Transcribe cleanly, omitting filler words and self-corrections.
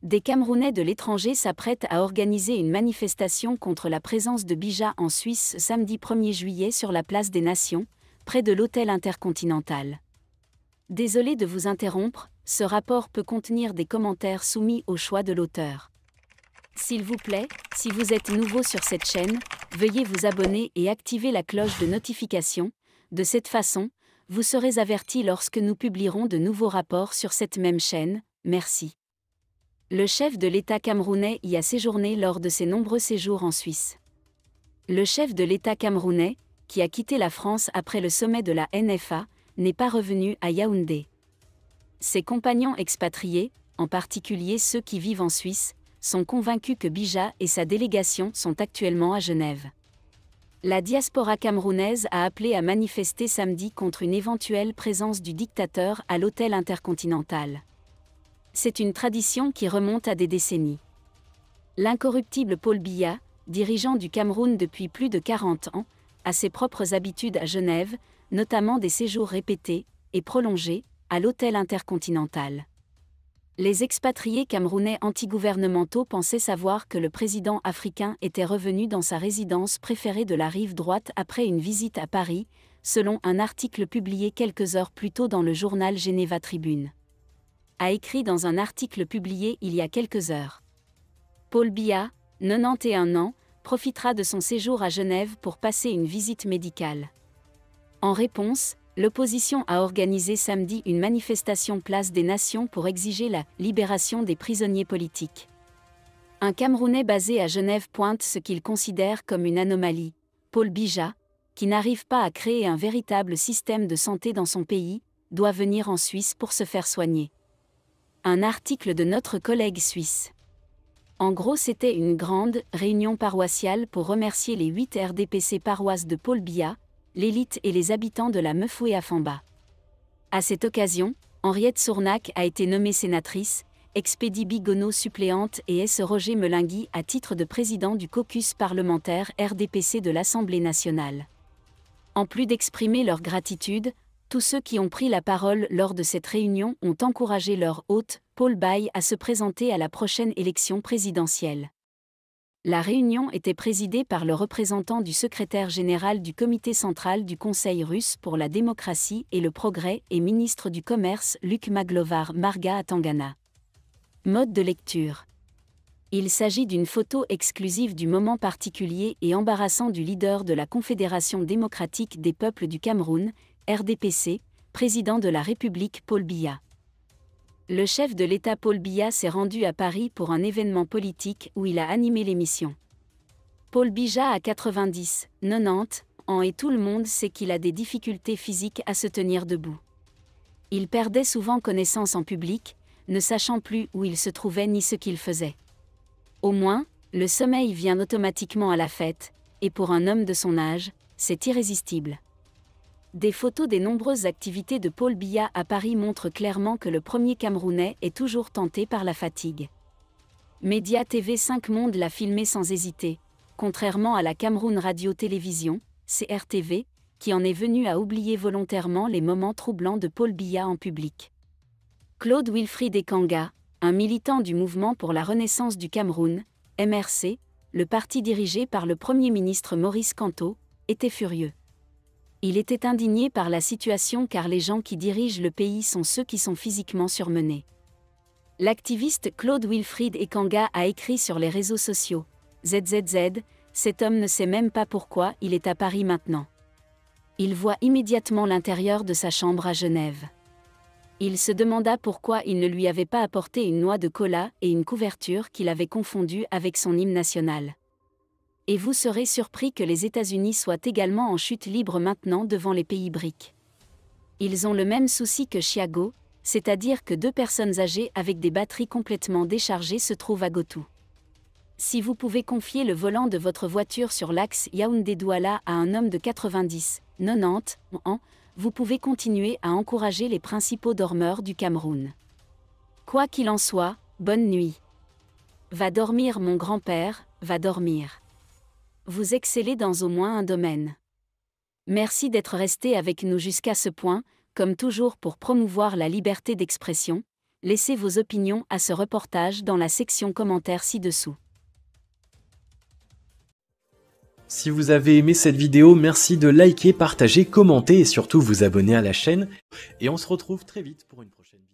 Des Camerounais de l'étranger s'apprêtent à organiser une manifestation contre la présence de Bija en Suisse samedi 1er juillet sur la place des Nations, près de l'hôtel Intercontinental. Désolé de vous interrompre, ce rapport peut contenir des commentaires soumis au choix de l'auteur. S'il vous plaît, si vous êtes nouveau sur cette chaîne, veuillez vous abonner et activer la cloche de notification. De cette façon, vous serez averti lorsque nous publierons de nouveaux rapports sur cette même chaîne. Merci. Le chef de l'État camerounais y a séjourné lors de ses nombreux séjours en Suisse. Le chef de l'État camerounais, qui a quitté la France après le sommet de la NFA, n'est pas revenu à Yaoundé. Ses compagnons expatriés, en particulier ceux qui vivent en Suisse, sont convaincus que Bija et sa délégation sont actuellement à Genève. La diaspora camerounaise a appelé à manifester samedi contre une éventuelle présence du dictateur à l'hôtel Intercontinental. C'est une tradition qui remonte à des décennies. L'incorruptible Paul Biya, dirigeant du Cameroun depuis plus de 40 ans, a ses propres habitudes à Genève, notamment des séjours répétés et prolongés à l'hôtel Intercontinental. Les expatriés camerounais antigouvernementaux pensaient savoir que le président africain était revenu dans sa résidence préférée de la rive droite après une visite à Paris, selon un article publié quelques heures plus tôt dans le journal Geneva Tribune. A écrit dans un article publié il y a quelques heures. Paul Biya, 91 ans, profitera de son séjour à Genève pour passer une visite médicale. En réponse, l'opposition a organisé samedi une manifestation place des Nations pour exiger la libération des prisonniers politiques. Un Camerounais basé à Genève pointe ce qu'il considère comme une anomalie, Paul Bija, qui n'arrive pas à créer un véritable système de santé dans son pays, doit venir en Suisse pour se faire soigner. Un article de notre collègue suisse. En gros, c'était une grande réunion paroissiale pour remercier les 8 RDPC paroisses de Paul Biya, l'élite et les habitants de la Mefoué-Afamba. À cette occasion, Henriette Sournac a été nommée sénatrice, Expédie Bigono suppléante et S. Roger Melingui à titre de président du caucus parlementaire RDPC de l'Assemblée nationale. En plus d'exprimer leur gratitude, tous ceux qui ont pris la parole lors de cette réunion ont encouragé leur hôte, Paul Biya, à se présenter à la prochaine élection présidentielle. La réunion était présidée par le représentant du secrétaire général du Comité central du Conseil russe pour la démocratie et le progrès et ministre du Commerce Luc Maglovar Marga Atangana. Mode de lecture. Il s'agit d'une photo exclusive du moment particulier et embarrassant du leader de la Confédération démocratique des peuples du Cameroun, RDPC, président de la République Paul Biya. Le chef de l'État Paul Biya s'est rendu à Paris pour un événement politique où il a animé l'émission. Paul Biya a 90 ans et tout le monde sait qu'il a des difficultés physiques à se tenir debout. Il perdait souvent connaissance en public, ne sachant plus où il se trouvait ni ce qu'il faisait. Au moins, le sommeil vient automatiquement à la fête, et pour un homme de son âge, c'est irrésistible. Des photos des nombreuses activités de Paul Biya à Paris montrent clairement que le premier Camerounais est toujours tenté par la fatigue. Média TV5 Monde l'a filmé sans hésiter, contrairement à la Cameroun Radio-Télévision, CRTV, qui en est venue à oublier volontairement les moments troublants de Paul Biya en public. Claude Wilfried Ekanga, un militant du Mouvement pour la Renaissance du Cameroun, MRC, le parti dirigé par le Premier ministre Maurice Kamto, était furieux. Il était indigné par la situation car les gens qui dirigent le pays sont ceux qui sont physiquement surmenés. L'activiste Claude Wilfried Ekanga a écrit sur les réseaux sociaux « ZZZ, cet homme ne sait même pas pourquoi il est à Paris maintenant. Il voit immédiatement l'intérieur de sa chambre à Genève. Il se demanda pourquoi il ne lui avait pas apporté une noix de cola et une couverture qu'il avait confondue avec son hymne national. Et vous serez surpris que les États-Unis soient également en chute libre maintenant devant les pays BRIC. Ils ont le même souci que Chiago, c'est-à-dire que 2 personnes âgées avec des batteries complètement déchargées se trouvent à Gotou. Si vous pouvez confier le volant de votre voiture sur l'axe Yaoundé-Douala à un homme de 90 ans, vous pouvez continuer à encourager les principaux dormeurs du Cameroun. Quoi qu'il en soit, bonne nuit. Va dormir mon grand-père, va dormir. Vous excellez dans au moins un domaine. Merci d'être resté avec nous jusqu'à ce point, comme toujours pour promouvoir la liberté d'expression. Laissez vos opinions à ce reportage dans la section commentaires ci-dessous. Si vous avez aimé cette vidéo, merci de liker, partager, commenter et surtout vous abonner à la chaîne. Et on se retrouve très vite pour une prochaine vidéo.